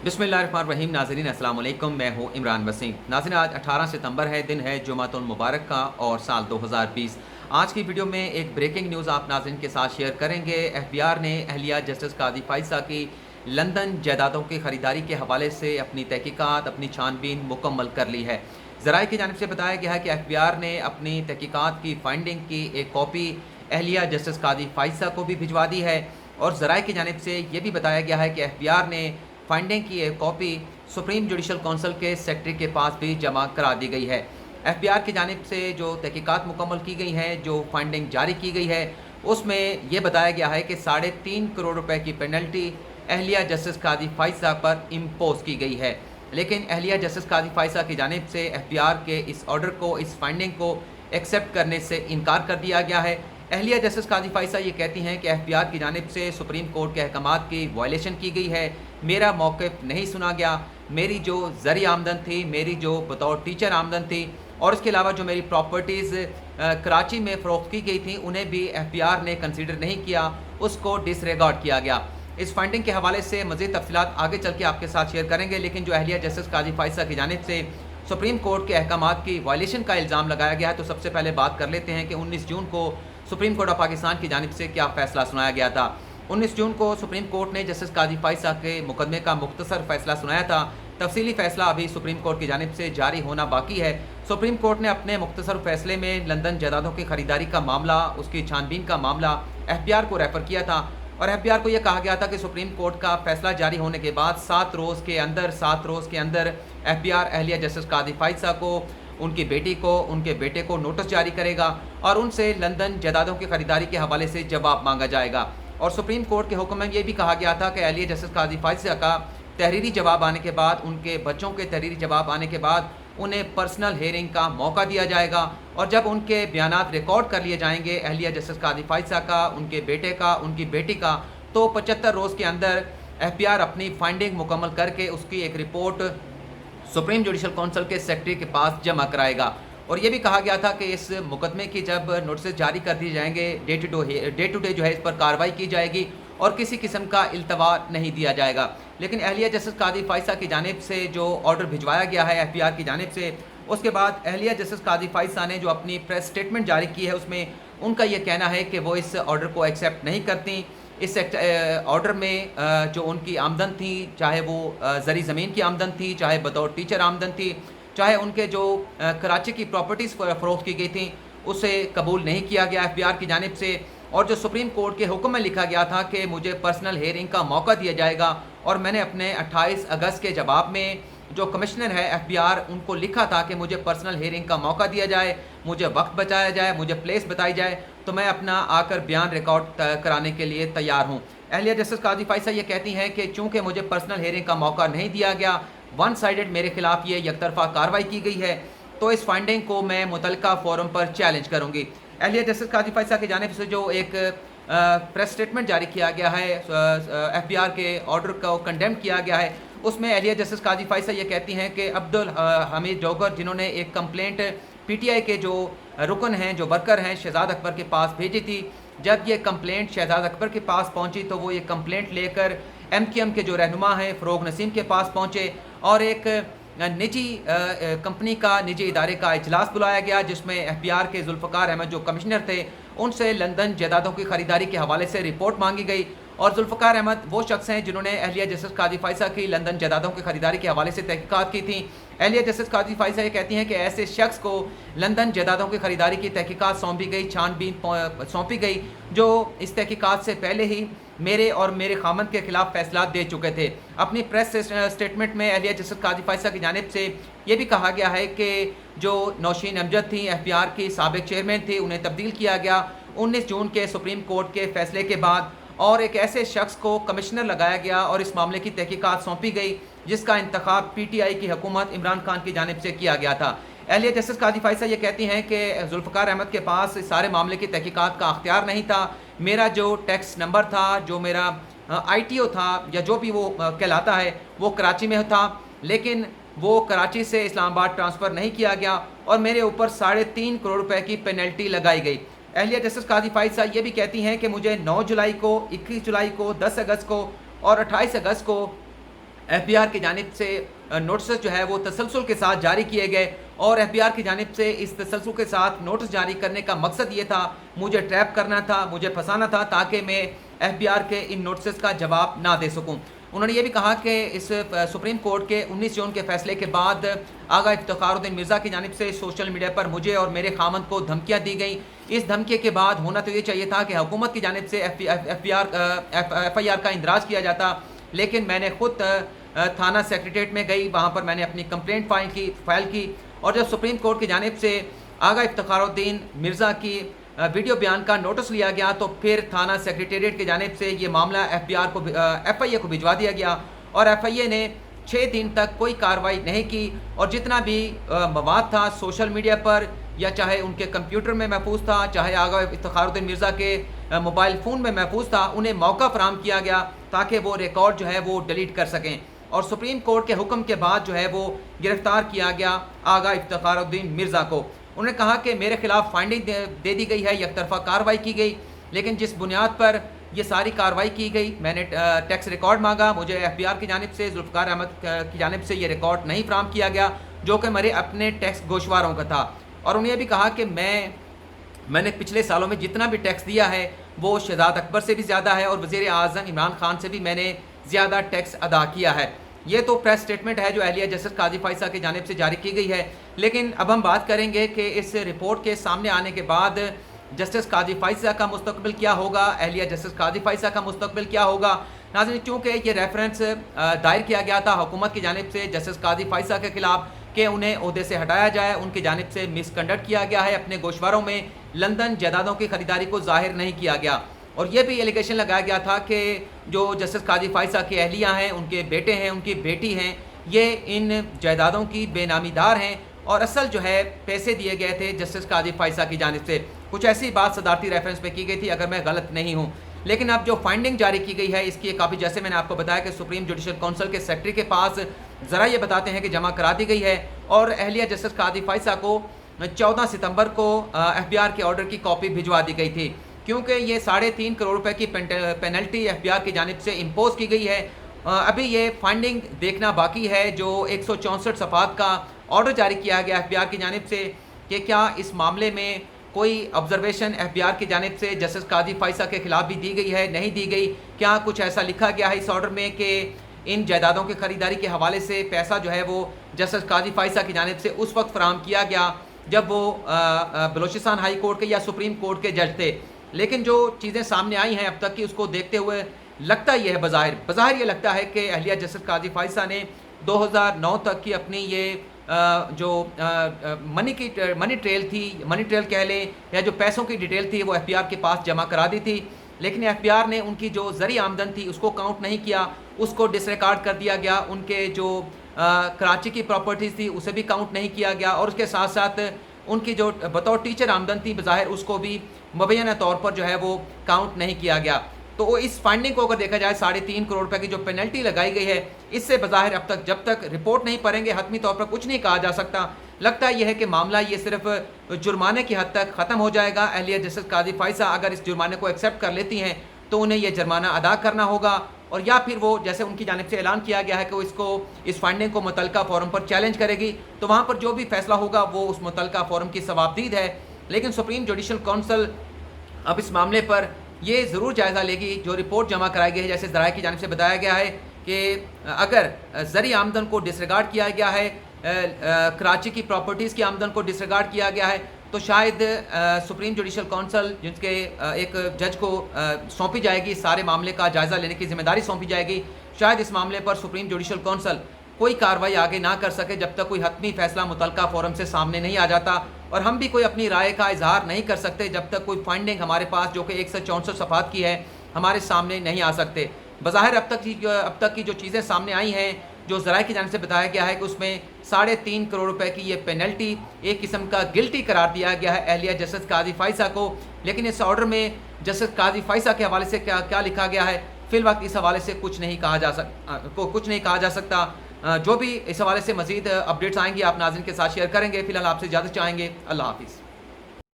बिस्मिल्लाहिर्रहमानिर्रहीम। नाज़रीन अस्सलाम वालेकुम, मैं हूँ इमरान वसीम। नाज़रीन आज 18 सितंबर है, दिन है जुमातुल मुबारक का और साल 2020। आज की वीडियो में एक ब्रेकिंग न्यूज़ आप नाज़रीन के साथ शेयर करेंगे। एफबीआर ने अहलिया जस्टिस कादी फाइसा की लंदन जायदादों की ख़रीदारी के हवाले से अपनी तहकीकात, अपनी छानबीन मुकम्मल कर ली है। ज़राए की जानिब से बताया गया है कि एफबीआर ने अपनी तहकीकात की फाइंडिंग की एक कॉपी अहलिया जस्टिस कादी फाइसा को भी भिजवा दी है और ज़राए की जानिब से ये भी बताया गया है कि एफबीआर ने फाइंडिंग की एक कॉपी सुप्रीम जुडिशल काउंसिल के सेक्रेटरी के पास भी जमा करा दी गई है। एफबीआर की जानिब से जो तहकीकात मुकम्मल की गई हैं, जो फाइंडिंग जारी की गई है, उसमें यह बताया गया है कि 3.5 करोड़ रुपए की पेनल्टी अहलिया जस्टिस कादी फाइसा पर इम्पोज की गई है। लेकिन अहलिया जस्टिस कादी फाइसा की जानिब से एफबीआर के इस ऑर्डर को, इस फाइंडिंग को एक्सेप्ट करने से इनकार कर दिया गया है। अहलिया जस्टिस कादी फाइसा ये कहती हैं कि एफबीआर की जानिब से सुप्रीम कोर्ट के अहकामात की वायलेशन की गई है, मेरा मौक़िफ़ नहीं सुना गया, मेरी जो ज़री आमदन थी, मेरी जो बतौर टीचर आमदन थी और इसके अलावा जो मेरी प्रॉपर्टीज़ कराची में फ़रोख्त की गई थी उन्हें भी एफबीआर ने कंसीडर नहीं किया, उसको डिसरेगार्ड किया गया। इस फाइंडिंग के हवाले से मज़ीद तफसीलात आगे चल के आपके साथ शेयर करेंगे, लेकिन जो अहलिया जस्टिस कादी फाइसा की जानिब से सुप्रीम कोर्ट के अहकामात की वायलेशन का इल्ज़ाम लगाया गया है, तो सबसे पहले बात कर लेते हैं कि 19 जून को सुप्रीम कोर्ट ऑफ पाकिस्तान की जानिब से क्या फ़ैसला सुनाया गया था। 19 जून को सुप्रीम कोर्ट ने जस्टिस कादी फाइसा के मुकदमे का मुख्तसर फ़ैसला सुनाया था। तफसीली फ़ैसला अभी सुप्रीम कोर्ट की जानिब से जारी होना बाकी है। सुप्रीम कोर्ट ने अपने मुख्तसर फ़ैसले में लंदन जायदादों की ख़रीदारी का मामला, उसकी छानबीन का मामला एफबीआर को रेफ़र किया था और एफबीआर को यह कहा गया था कि सुप्रीम कोर्ट का फ़ैसला जारी होने के बाद 7 रोज़ के अंदर एफबीआर अहलिया जस्टिस कादी फाइसा को, उनकी बेटी को, उनके बेटे को नोटिस जारी करेगा और उनसे लंदन जायदादों की ख़रीदारी के हवाले से जवाब मांगा जाएगा। और सुप्रीम कोर्ट के हुक्म में ये भी कहा गया था कि अहलिया जस्टिस कादी फाइसा का तहरीरी जवाब आने के बाद, उनके बच्चों के तहरीरी जवाब आने के बाद उन्हें पर्सनल हेयरिंग का मौका दिया जाएगा और जब उनके बयानात रिकॉर्ड कर लिए जाएंगे अहलिया जस्टिस कादी फाइसा का, उनके बेटे का, उनकी बेटी का, तो 75 रोज़ के अंदर एफबीआर अपनी फाइंडिंग मुकम्मल करके उसकी एक रिपोर्ट सुप्रीम जुडिशल काउंसिल के सेक्रेटरी के पास जमा कराएगा। और ये भी कहा गया था कि इस मुकदमे की जब नोटिस जारी कर दिए जाएंगे, डे टू डे जो है इस पर कार्रवाई की जाएगी और किसी किस्म का इल्तवा नहीं दिया जाएगा। लेकिन अहलिया जस्टिस कादी फाइसा की जानिब से जो ऑर्डर भिजवाया गया है एफबीआर की जानिब से, उसके बाद अहलिया जस्टिस कादी फाइसा ने जो अपनी प्रेस स्टेटमेंट जारी की है उसमें उनका ये कहना है कि वो इस ऑर्डर को एक्सेप्ट नहीं करती। इस ऑर्डर में जो उनकी आमदन थी, चाहे वो ज़री ज़मीन की आमदन थी, चाहे बतौर टीचर आमदन थी, चाहे उनके जो कराची की प्रॉपर्टीज़ फ़रोख्त की गई थी, उसे कबूल नहीं किया गया एफबीआर की जानिब से। और जो सुप्रीम कोर्ट के हुक्म में लिखा गया था कि मुझे पर्सनल हेयरिंग का मौका दिया जाएगा और मैंने अपने 28 अगस्त के जवाब में जो कमिश्नर है एफबीआर, उनको लिखा था कि मुझे पर्सनल हेयरिंग का मौका दिया जाए, मुझे वक्त बचाया जाए, मुझे प्लेस बताई जाए, तो मैं अपना आकर बयान रिकॉर्ड कराने के लिए तैयार हूँ। अहलिया जस्टिस कादी फाइसा ये कहती हैं कि चूँकि मुझे पर्सनल हेयरिंग का मौका नहीं दिया गया, वन साइडेड मेरे खिलाफ ये यकतरफा कार्रवाई की गई है, तो इस फाइंडिंग को मैं मुतलका फोरम पर चैलेंज करूँगी। अहलिया जस्टिस कादी फाइसा की जानिब से जो एक प्रेस स्टेटमेंट जारी किया गया है, एफबीआर के ऑर्डर को कंडेम किया गया है, उसमें अहलिया जस्टिस कादी फाइसा ये कहती हैं कि अब्दुल हमीद डोगर, जिन्होंने एक कंप्लेंट पीटीआई के जो रुकन हैं, जो वर्कर हैं, शहजाद अकबर के पास भेजी थी, जब ये कंप्लेंट शहजाद अकबर के पास पहुंची तो वो ये कंप्लेंट लेकर एमक्यूएम के जो रहनुमा हैं फ़रोग नसीम के पास पहुंचे और एक निजी कंपनी का, निजी इदारे का इजलास बुलाया गया जिसमें एफबीआर के जुल्फ़कार अहमद जो कमिश्नर थे उनसे लंदन जायदादों की ख़रीदारी के हवाले से रिपोर्ट मांगी गई। और जुल्फ़कार अहमद वो शख्स हैं जिन्होंने अहलिया जस्टिस कादी फाइसा की लंदन जायदादों की ख़रीदारी के हवाले से तहकीकात की थी। अहलिया जस्टिस कादी फाइसा ये कहती हैं कि ऐसे शख्स को लंदन जायदादों की ख़रीदारी की तहकीकात सौंपी गई, छानबीन सौंपी गई, जो इस तहकीकात से पहले ही मेरे और मेरे खामन के खिलाफ फैसला दे चुके थे। अपनी प्रेस स्टेटमेंट में अहलिया जस्टिस कादी फाइसा की जानिब से ये भी कहा गया है कि जो नौशीन अमजद थी, एफबीआर की साबिक चेयरमैन थी, उन्हें तब्दील किया गया 19 जून के सुप्रीम कोर्ट के फैसले के बाद और एक ऐसे शख्स को कमिश्नर लगाया गया और इस मामले की तहकीकात सौंपी गई जिसका इंतखाब पीटीआई की हुकूमत इमरान खान की जानिब से किया गया था। अहलिया जस्टिस कादी फाइसा ये कहती हैं कि जुल्फ़कार अहमद के पास इस सारे मामले की तहकीकात का अख्तियार नहीं था। मेरा जो टैक्स नंबर था, जो मेरा आईटीओ था या जो भी वो कहलाता है, वो कराची में था, लेकिन वो कराची से इस्लामाबाद ट्रांसफ़र नहीं किया गया और मेरे ऊपर 3.5 करोड़ रुपए की पेनल्टी लगाई गई। अहलिया जस्टिस कादी फाइसा ये भी कहती हैं कि मुझे 9 जुलाई को, 21 जुलाई को, 10 अगस्त को और 28 अगस्त को ایف بی آر کی جانب سے نوٹسز جو ہے وہ تسلسل کے ساتھ جاری کیے گئے، اور ایف بی آر کی جانب سے اس تسلسل کے ساتھ نوٹس جاری کرنے کا مقصد یہ تھا، مجھے ٹریپ کرنا تھا، مجھے پھنسانا تھا، تاکہ میں ایف بی آر کے ان نوٹسز کا جواب نہ دے سکوں۔ انہوں نے یہ بھی کہا کہ اس سپریم کورٹ کے 19 جون کے فیصلے کے بعد آغا افتخار الدین مرزا کی جانب سے سوشل میڈیا پر مجھے اور میرے خامند کو دھمکیاں دی گئیں۔ اس دھمکی کے بعد ہونا تو یہ چاہیے تھا کہ حکومت کی جانب سے ایف آئی آر کا اندراج کیا جاتا، لیکن میں نے خود تھانہ سیکریٹریٹ میں گئی، وہاں پر میں نے اپنی کمپلینٹ فائل کی، اور جب سپریم کورٹ کی جانب سے آغا افتخار الدین مرزا کی ویڈیو بیان کا نوٹس لیا گیا، تو پھر تھانہ سیکریٹریٹ کی جانب سے یہ معاملہ ایف آئی اے کو بھجوا دیا گیا، اور ایف آئی اے نے 6 دن تک کوئی کارروائی نہیں کی، اور جتنا بھی مواد تھا سوشل میڈیا پر یا چاہے ان کے کمپیوٹر میں محفوظ تھا، چاہے آغا افتخار الدین مرزا کے موبائل فون میں محفوظ تھا، انہیں موقع فراہم کیا گیا تاکہ وہ ریکارڈ جو ہے وہ ڈیلیٹ کر سکیں، اور سپریم کورٹ کے حکم کے بعد جو ہے وہ گرفتار کیا گیا آغا افتخار الدین مرزا کو۔ انہوں نے کہا کہ میرے خلاف فائنڈنگ دے دی گئی ہے، یک طرفہ کارروائی کی گئی، لیکن جس بنیاد پر یہ ساری کارروائی کی گئی، میں نے ٹیکس ریکارڈ مانگا، مجھے ایف بی آر کی جانب سے ذوالفقار احمد کی جانب سے یہ ریکارڈ نہیں فراہم کیا گیا، جو کہ میرے اپنے ٹیکس گوشواروں کا تھا، اور انہوں نے یہ بھی کہا کہ میں نے پچھلے سالوں میں جتنا بھی ٹیکس دیا ہے وہ شہزاد اکبر سے بھی زیادہ ہے، اور وزیر اعظم عمران خان سے بھی میں نے زیادہ ٹیکس ادا کیا ہے۔ یہ تو پریس سٹیٹمنٹ ہے جو اہلیہ جسٹس قاضی فائزہ کی جانب سے جاری کی گئی ہے، لیکن اب ہم بات کریں گے کہ اس رپورٹ کے سامنے آنے کے بعد جسٹس قاضی فائزہ کا مستقبل کیا ہوگا، اہلیہ جسٹس قاضی فائزہ کا مستقبل کیا ہوگا۔ ناظرین، چونکہ یہ ریفرنس دائر کیا گیا تھا حکومت کی جانب سے جسٹس قاضی فائزہ کے خلاف کہ انہیں عہدے سے ہٹایا جائے، ان کی جانب سے مس کنڈکٹ کیا گیا ہے، اپنے گوشواروں میں لندن جائیدادوں کی خریداری کو ظاہر نہیں کیا گیا، اور یہ بھی ایلیگیشن لگایا گیا تھا کہ جو جسٹس قاضی فائزہ کی اہلیہ ہیں، ان کے بیٹے ہیں، ان کی بیٹی ہیں، یہ ان جائیدادوں کی بے نامی دار ہیں، اور اصل جو ہے پیسے دیے گئے تھے جسٹس قاضی فائزہ کی جانب سے۔ کچھ ایسی بات صدارتی ریفرنس پہ کی گئی تھی اگر میں غلط نہیں ہوں، لیکن اب جو فائنڈنگ جاری کی گئی ہے اس کی ایک کاپی، جیسے میں نے آپ کو بتایا کہ سپریم جوڈیشل کونسل کے سیکرٹری کے پاس ذرا یہ بتاتے ہیں کہ جمع کرا دی گئی ہے، اور اہلیہ جسٹس قاضی فائزہ کو 14 ستمبر کو ایف بی آر کے آرڈر کی کاپی بھجوا دی گئی تھی، کیونکہ یہ 3.5 کروڑ روپے کی پینلٹی ایف بی آر کی جانب سے امپوز کی گئی ہے۔ ابھی یہ فائنڈنگ دیکھنا باقی ہے، جو 164 صفحات کا آرڈر جاری کیا گیا ایف بی آر کی جانب سے، کہ کیا اس معاملے میں کوئی آبزرویشن ایف بی آر کی جانب سے جسٹس قاضی فائزہ کے خلاف بھی دی گئی ہے، نہیں دی گئی، کیا کچھ ایسا لکھا گیا ہے اس آرڈر میں کہ ان جائیدادوں کی خریداری کے حوالے سے پیسہ جو ہے وہ جسٹس قاضی فائزہ کی جانب سے اس وقت فراہم کیا گیا جب وہ بلوچستان ہائی کورٹ کے یا سپریم کورٹ کے جج تھے، لیکن جو چیزیں سامنے آئی ہیں اب تک کی، اس کو دیکھتے ہوئے لگتا یہ ہے، بظاہر یہ لگتا ہے کہ اہلیہ جسٹس قاضی فائزہ نے 2009 تک کی اپنی یہ جو منی ٹریل کہہ لیں یا جو پیسوں کی ڈیٹیل تھی وہ ایف بی آر کے پاس جمع کرا دی تھی، لیکن ایف بی آر نے ان کی جو زرعی آمدن تھی اس کو کاؤنٹ نہیں کیا، اس کو ڈس ریکارڈ کر دیا گیا، ان کے جو کراچی کی پراپرٹیز تھی اسے بھی کاؤنٹ نہیں کیا گیا، اور اس کے ساتھ ساتھ ان کی جو بطور ٹیچر آمدن تھی بظاہر اس کو بھی مبینہ طور پر جو ہے وہ کاؤنٹ نہیں کیا گیا۔ تو اس فائنڈنگ کو اگر دیکھا جائے 3.5 کروڑ روپے کی جو پینلٹی لگائی گئی ہے، اس سے بظاہر اب تک جب تک رپورٹ نہیں پڑھیں گے حتمی طور پر کچھ نہیں کہا جا سکتا۔ لگتا یہ ہے کہ معاملہ یہ صرف جرمانے کی حد تک ختم ہو جائے گا۔ اہلیہ جسٹس قاضی فائزہ اگر اس جرمانے کو ایکسیپٹ کر لیتی ہیں تو انہیں یہ جرمانہ ادا کرنا ہوگا، اور یا پھر وہ جیسے ان کی جانب سے اعلان کیا گیا ہے کہ وہ اس فائنڈنگ کو متعلقہ فورم پر چیلنج کرے گی، تو وہاں پر جو بھی فیصلہ ہوگا وہ اس متعلقہ فورم کی ثوابدید ہے۔ لیکن سپریم جوڈیشل کونسل اب اس معاملے پر یہ ضرور جائزہ لے گی، جو رپورٹ جمع کرائی گئی ہے، جیسے ذرائع کی جانب سے بتایا گیا ہے کہ اگر زرعی آمدن کو ڈس ریگارڈ کیا گیا ہے، کراچی کی پراپرٹیز کی آمدن کو ڈس ریگارڈ کیا گیا ہے، تو شاید سپریم جوڈیشل کونسل جن کے ایک جج کو سونپی جائے گی سارے معاملے کا جائزہ لینے کی ذمہ داری سونپی جائے گی، شاید اس معاملے پر سپریم جوڈیشل کونسل کوئی کارروائی آگے نہ کر سکے جب تک کوئی حتمی فیصلہ متعلقہ فورم سے سامنے نہیں آ جاتا، اور ہم بھی کوئی اپنی رائے کا اظہار نہیں کر سکتے جب تک کوئی فائنڈنگ ہمارے پاس جو کہ 164 صفحات کی ہے ہمارے سامنے نہیں آ سکتے۔ بظاہر اب تک کی جو چیزیں سامنے آئی ہیں، جو ذرائع کی جانب سے بتایا گیا ہے کہ اس میں 3.5 کروڑ روپے کی یہ پینلٹی ایک قسم کا گلٹی قرار دیا گیا ہے اہلیہ جسٹس قاضی فائزہ کو، لیکن اس آرڈر میں جسٹس قاضی فائزہ کے حوالے سے کیا لکھا گیا ہے فی الوقت اس حوالے سے کچھ نہیں کہا جا سکتا۔ جو بھی اس حوالے سے مزید اپڈیٹس آئیں گی آپ ناظرین کے ساتھ شیئر کریں گے۔ فی الحال آپ سے اجازت چاہیں گے، اللہ حافظ۔